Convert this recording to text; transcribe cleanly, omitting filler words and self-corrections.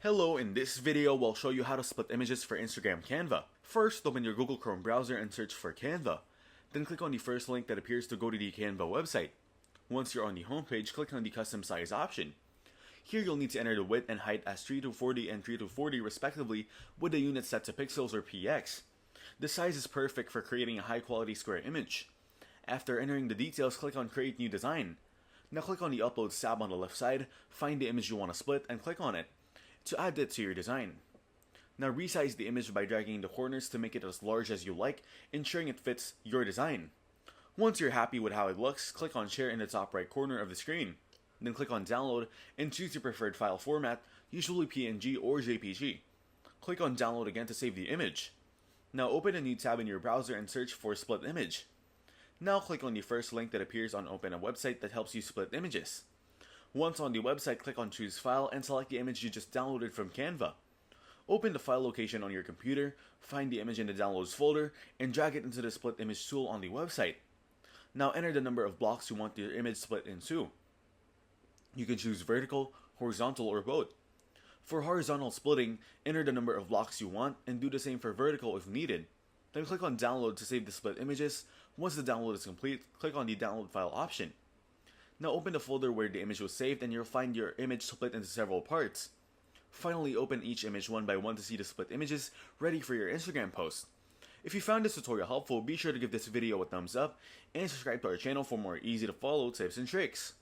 Hello, in this video we'll show you how to split images for Instagram Canva. First, open your Google Chrome browser and search for Canva. Then click on the first link that appears to go to the Canva website. Once you're on the homepage, click on the custom size option. Here you'll need to enter the width and height as 3:40 and 3:40 respectively, with the unit set to pixels or px. The size is perfect for creating a high quality square image. After entering the details, click on Create New Design. Now click on the Uploads tab on the left side, find the image you want to split and click on it to add it to your design. Now resize the image by dragging the corners to make it as large as you like, ensuring it fits your design. Once you're happy with how it looks, click on Share in the top right corner of the screen. Then click on Download and choose your preferred file format, usually PNG or JPG. Click on Download again to save the image. Now open a new tab in your browser and search for Split Image. Now click on the first link that appears on Open a website that helps you split images. Once on the website, click on Choose File and select the image you just downloaded from Canva. Open the file location on your computer, find the image in the Downloads folder, and drag it into the Split Image tool on the website. Now enter the number of blocks you want your image split into. You can choose vertical, horizontal, or both. For horizontal splitting, enter the number of blocks you want and do the same for vertical if needed. Then click on Download to save the split images. Once the download is complete, click on the Download File option. Now open the folder where the image was saved and you'll find your image split into several parts. Finally, open each image one by one to see the split images ready for your Instagram post. If you found this tutorial helpful, be sure to give this video a thumbs up and subscribe to our channel for more easy to follow tips and tricks.